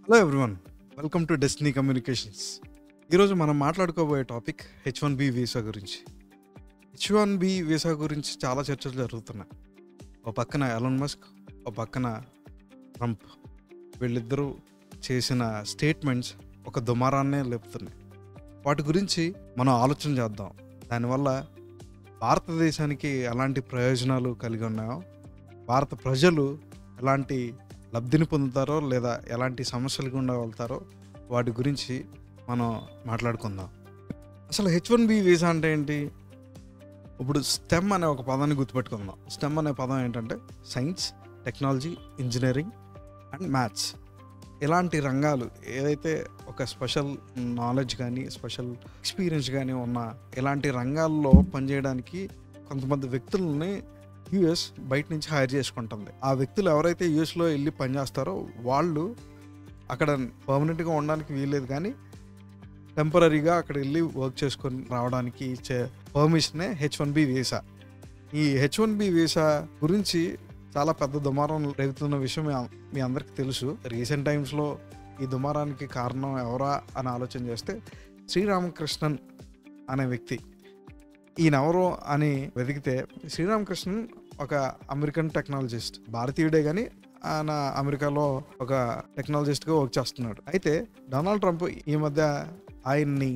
Hello everyone, welcome to destiny communications. ఈరోజు మనం మాట్లాడుకోబోయే topic H1B visa గురించి. H1B వీసా గురించి చాలా చర్చలు జరుగుతున్నాయి. ఒక పక్కన ఎలాన్ మస్క్, ఒక పక్కన ట్రంప్. వీళ్ళిద్దరూ చేసిన స్టేట్మెంట్స్ ఒక దుమారాన్నే లేపుతున్నాయి. వాటి గురించి మనం ఆలోచన చేద్దాం. దానివల్ల భారతదేశానికి ఎలాంటి ప్రయోజనాలు కలిగి ఉన్నాయో, భారత ప్రజలు ఎలాంటి లబ్ధిని పొందుతారో లేదా ఎలాంటి సమస్యలు గుండా వెళ్తారో వాటి గురించి మనం మాట్లాడుకుందాం. అసలు H1B వీసా అంటే ఏంటి? ఇప్పుడు స్టెమ్ అనే ఒక పదాన్ని గుర్తుపెట్టుకుందాం. స్టెమ్ అనే పదం ఏంటంటే science, technology, engineering and maths. ఇలాంటి రంగాలు ఏదైతే ఒక స్పెషల్ నాలెడ్జ్ కానీ స్పెషల్ ఎక్స్పీరియన్స్ కానీ ఉన్న ఇలాంటి రంగాల్లో పనిచేయడానికి కొంతమంది వ్యక్తులని యూఎస్ బయట నుంచి హైర్ చేసుకుంటుంది. ఆ వ్యక్తులు ఎవరైతే యూఎస్లో వెళ్ళి పనిచేస్తారో వాళ్ళు అక్కడ పర్మనెంట్గా ఉండడానికి వీల్లేదు, కానీ టెంపరీగా అక్కడ వెళ్ళి వర్క్ చేసుకొని రావడానికి ఇచ్చే పర్మిషనే H1B వీసా. ఈ H1B వీసా గురించి చాలా పెద్ద దుమారం రేగుతున్న విషయం మీ అందరికీ తెలుసు. రీసెంట్ టైమ్స్లో ఈ దుమారానికి కారణం ఎవరా అని ఆలోచన చేస్తే శ్రీరామకృష్ణన్ అనే వ్యక్తి. ఈయనెవరో అని వెతికితే శ్రీరామకృష్ణన్ ఒక అమెరికన్ టెక్నాలజిస్ట్, భారతీయుడే కానీ ఆయన అమెరికాలో ఒక టెక్నాలజిస్ట్గా వర్క్ చేస్తున్నాడు. అయితే డొనాల్డ్ ట్రంప్ ఈ మధ్య ఆయన్ని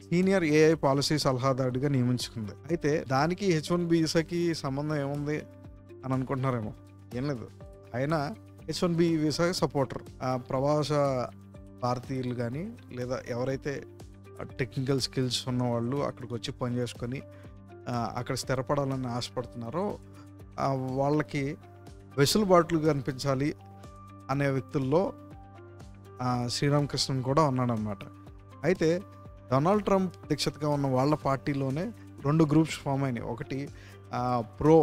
సీనియర్ AI పాలసీ సలహాదారుడిగా నియమించుకుంది. అయితే దానికి H1B వీసాకి సంబంధం ఏముంది అని అనుకుంటున్నారేమో. ఏం లేదు, ఆయన H1B వీసా సపోర్టర్. ప్రవాస భారతీయులు కానీ లేదా ఎవరైతే టెక్నికల్ స్కిల్స్ ఉన్నవాళ్ళు అక్కడికి వచ్చి పని చేసుకొని అక్కడ స్థిరపడాలని ఆశపడుతున్నారో వాళ్ళకి వెసులుబాట్లు కనిపించాలి అనే వ్యక్తుల్లో శ్రీరామకృష్ణన్ కూడా ఉన్నాడనమాట. అయితే డొనాల్డ్ ట్రంప్ దీక్షతగా ఉన్న వాళ్ళ పార్టీలోనే రెండు గ్రూప్స్ ఫామ్ అయినాయి. ఒకటి ప్రో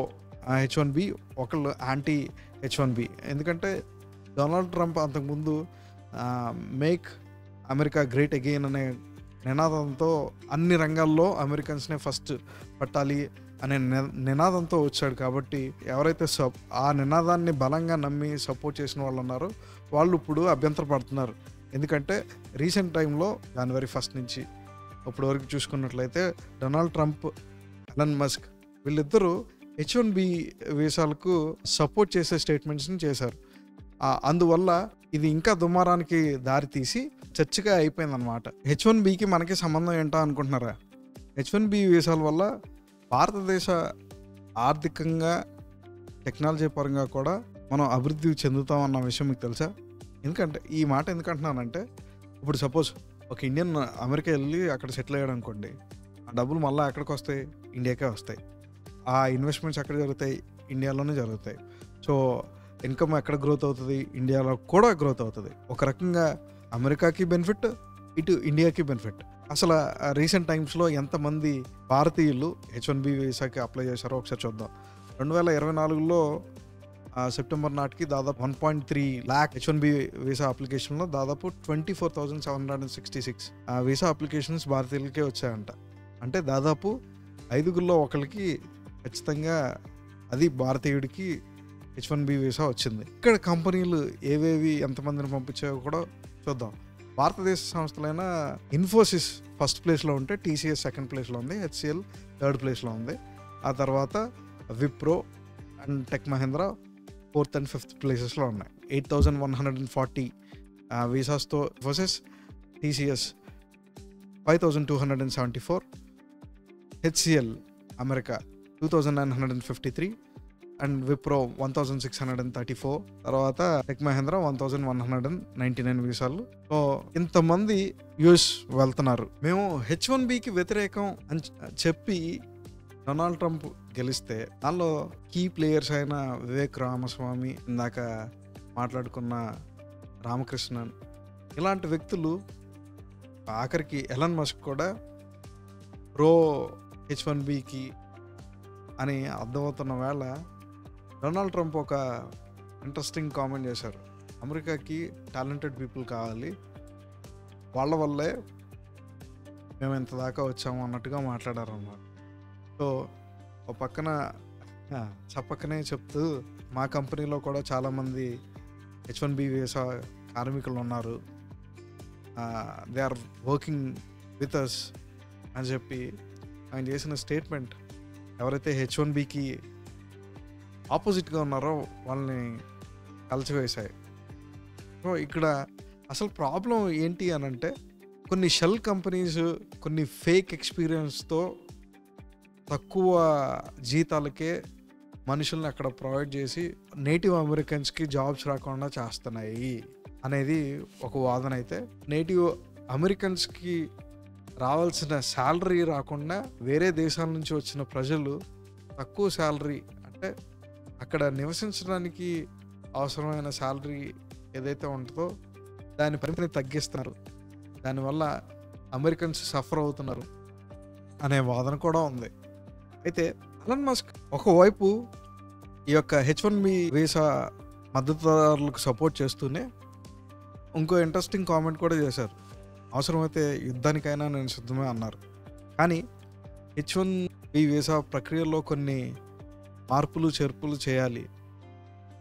H1B, ఒకళ్ళు యాంటీ H1B. ఎందుకంటే డొనాల్డ్ ట్రంప్ అంతకుముందు మేక్ అమెరికా గ్రేట్ అగైన్ అనే నినాదంతో అన్ని రంగాల్లో అమెరికన్స్నే ఫస్ట్ పట్టాలి అనే నినాదంతో వచ్చాడు. కాబట్టి ఎవరైతే ఆ నినాదాన్ని బలంగా నమ్మి సపోర్ట్ చేసిన వాళ్ళు ఉన్నారో వాళ్ళు ఇప్పుడు అభ్యంతరపడుతున్నారు. ఎందుకంటే రీసెంట్ టైంలో జనవరి 1 నుంచి ఇప్పటి వరకు చూసుకున్నట్లయితే డొనాల్డ్ ట్రంప్, ఎలన్ మస్క్ వీళ్ళిద్దరూ H1B వీసాలకు సపోర్ట్ చేసే స్టేట్మెంట్స్ని చేశారు. అందువల్ల ఇది ఇంకా దుమారానికి దారితీసి చర్చగా అయిపోయిందనమాట. H1Bకి మనకి సంబంధం ఏంటో అనుకుంటున్నారా? H1B వీసాల వల్ల భారతదేశ ఆర్థికంగా టెక్నాలజీ పరంగా కూడా మనం అభివృద్ధి చెందుతాం అన్న విషయం మీకు తెలుసా? ఎందుకంటే ఈ మాట ఎందుకంటున్నానంటే, ఇప్పుడు సపోజ్ ఒక ఇండియన్ అమెరికా వెళ్ళి అక్కడ సెటిల్ అయ్యాడు అనుకోండి, ఆ డబ్బులు మళ్ళీ ఎక్కడికి వస్తాయి? ఇండియాకే వస్తాయి. ఆ ఇన్వెస్ట్మెంట్స్ ఎక్కడ జరుగుతాయి? ఇండియాలోనే జరుగుతాయి. సో ఇన్కమ్ ఎక్కడ గ్రోత్ అవుతుంది? ఇండియాలో కూడా గ్రోత్ అవుతుంది. ఒక రకంగా అమెరికాకి బెనిఫిట్, ఇటు ఇండియాకి బెనిఫిట్. అసలు రీసెంట్ టైమ్స్లో ఎంతమంది భారతీయులు H1B వీసాకి అప్లై చేశారో ఒకసారి చూద్దాం. 2024లో సెప్టెంబర్ నాటికి దాదాపు 1.3 lakh H1B వీసా అప్లికేషన్లో దాదాపు 24,766 వీసా అప్లికేషన్స్ భారతీయులకే వచ్చాయంట. అంటే దాదాపు 5గురిలో ఒకరికి ఖచ్చితంగా అది భారతీయుడికి H1B వీసా వచ్చింది. ఇక్కడ కంపెనీలు ఏవేవి ఎంతమందిని పంపించాయో కూడా చూద్దాం. భారతదేశ సంస్థలైన ఇన్ఫోసిస్ ఫస్ట్ ప్లేస్లో ఉంటే TCS సెకండ్ ప్లేస్లో ఉంది, HCL థర్డ్ ప్లేస్లో ఉంది. ఆ తర్వాత Wipro and tech Mahindra 4th and 5th ప్లేసెస్లో ఉన్నాయి. 8,140 వీసాస్తో Infosys, TCS 5,274, HCL America 2,953 and Wipro 1,634, తర్వాత టెక్ మహీంద్రా 1,199 వీసాలు. సో ఇంతమంది యూఎస్ వెళ్తున్నారు. మేము H1Bకి వ్యతిరేకం అని చెప్పి డొనాల్డ్ ట్రంప్ గెలిస్తే దానిలో కీ ప్లేయర్స్ అయిన వివేక్ రామస్వామి, ఇందాక మాట్లాడుకున్న రామకృష్ణన్, ఇలాంటి వ్యక్తులు, ఆఖరికి ఎలన్ మస్క్ కూడా ప్రో H1Bకి అని అర్థమవుతున్న వేళ డొనాల్డ్ ట్రంప్ ఒక ఇంట్రెస్టింగ్ కామెంట్ చేశారు. అమెరికాకి టాలెంటెడ్ పీపుల్ కావాలి, వాళ్ళ వల్లే మేము ఇంత దాకా వచ్చాము అన్నట్టుగా మాట్లాడారు అన్నమాట. సో ఒక పక్కన చెప్పకనే చెప్తూ మా కంపెనీలో కూడా చాలామంది H1B వీసా కార్మికులు ఉన్నారు, they are working with us అని చెప్పి ఆయన చేసిన స్టేట్మెంట్ ఎవరైతే H1Bకి ఆపోజిట్గా ఉన్నారో వాళ్ళని కలిసివేశాయి. సో ఇక్కడ అసలు ప్రాబ్లం ఏంటి అని అంటే, కొన్ని షెల్ కంపెనీస్ కొన్ని ఫేక్ ఎక్స్పీరియన్స్తో తక్కువ జీతాలకే మనుషుల్ని అక్కడ ప్రొవైడ్ చేసి నేటివ్ అమెరికన్స్కి జాబ్స్ రాకుండా చేస్తున్నాయి అనేది ఒక వాదన. అయితే నేటివ్ అమెరికన్స్కి రావాల్సిన శాలరీ రాకుండా వేరే దేశాల నుంచి వచ్చిన ప్రజలు తక్కువ శాలరీ, అంటే అక్కడ నివసించడానికి అవసరమైన శాలరీ ఏదైతే ఉంటుందో దాని పరిమితిని తగ్గిస్తున్నారు. దానివల్ల అమెరికన్స్ సఫర్ అవుతున్నారు అనే వాదన కూడా ఉంది. అయితే ఎలాన్ మస్క్ ఒకవైపు ఈ యొక్క H1B వీసా మద్దతుదారులకు సపోర్ట్ చేస్తూనే ఇంకో ఇంట్రెస్టింగ్ కామెంట్ కూడా చేశారు. అవసరమైతే యుద్ధానికైనా నేను సిద్ధమే అన్నారు. కానీ H1B వీసా ప్రక్రియలో కొన్ని మార్పులు చేర్పులు చేయాలి.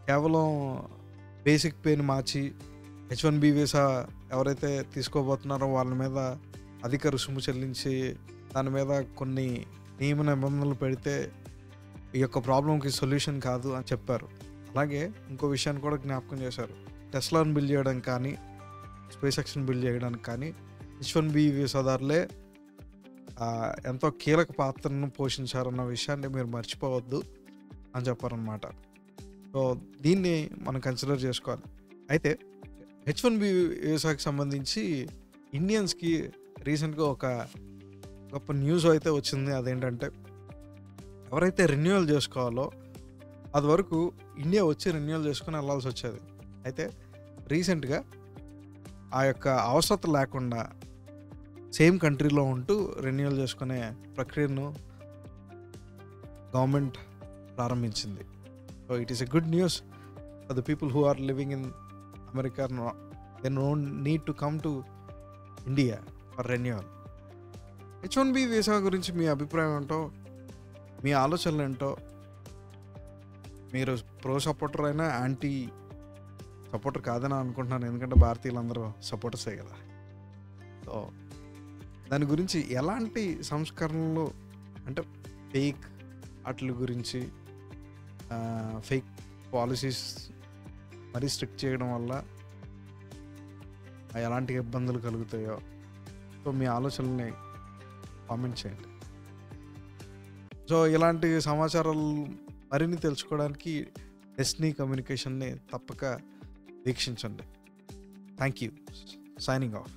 కేవలం బేసిక్ పేని మార్చి H1B వీసా ఎవరైతే తీసుకోబోతున్నారో వాళ్ళ మీద అధిక రుసుము చెల్లించి దాని మీద కొన్ని నియమ నిబంధనలు పెడితే ఈ యొక్క ప్రాబ్లంకి సొల్యూషన్ కాదు అని చెప్పారు. అలాగే ఇంకో విషయాన్ని కూడా జ్ఞాపకం చేశారు. టెస్లాను బిల్డ్ చేయడానికి కానీ స్పేస్ ఎక్స్ని బిల్డ్ చేయడానికి కానీ H1B వీసాదారులే ఎంతో కీలక పాత్రను పోషించారన్న విషయాన్ని మీరు మర్చిపోవద్దు అని చెప్పారనమాట. సో దీన్ని మనం కన్సిడర్ చేసుకోవాలి. అయితే H1B వీసాకి సంబంధించి ఇండియన్స్కి రీసెంట్గా ఒక గొప్ప న్యూస్ అయితే వచ్చింది. అదేంటంటే ఎవరైతే రెన్యువల్ చేసుకోవాలో అది వరకు ఇండియా వచ్చి రెన్యువల్ చేసుకుని వెళ్ళాల్సి వచ్చేది. అయితే రీసెంట్గా ఆ యొక్క అవసరం లేకుండా సేమ్ కంట్రీలో ఉంటూ రెన్యువల్ చేసుకునే ప్రక్రియను గవర్నమెంట్ ప్రారంభించింది. So it is a good news for the people who are living in America. They don't need to come to India for renewal. H1B visa గురించి మీ అభిప్రాయం ఏంటో, మీ ఆలోచనలు ఏంటో, మీరు ప్రో సపోర్టర్ అయినా యాంటీ సపోర్టర్ కాదని అనుకుంటున్నాను. ఎందుకంటే భారతీయులందరూ సపోర్టర్సే కదా. సో దాని గురించి ఎలాంటి సంస్కరణలు, అంటే ఫేక్ వాటి గురించి, ఫేక్ పాలసీస్ మరీ స్ట్రిక్ట్ చేయడం వల్ల ఎలాంటి ఇబ్బందులు కలుగుతాయో, సో మీ ఆలోచనల్ని కామెంట్ చేయండి. సో ఇలాంటి సమాచారాలు మరిన్ని తెలుసుకోవడానికి డెస్టినీ కమ్యూనికేషన్ని తప్పక వీక్షించండి. Thank you. Signing of.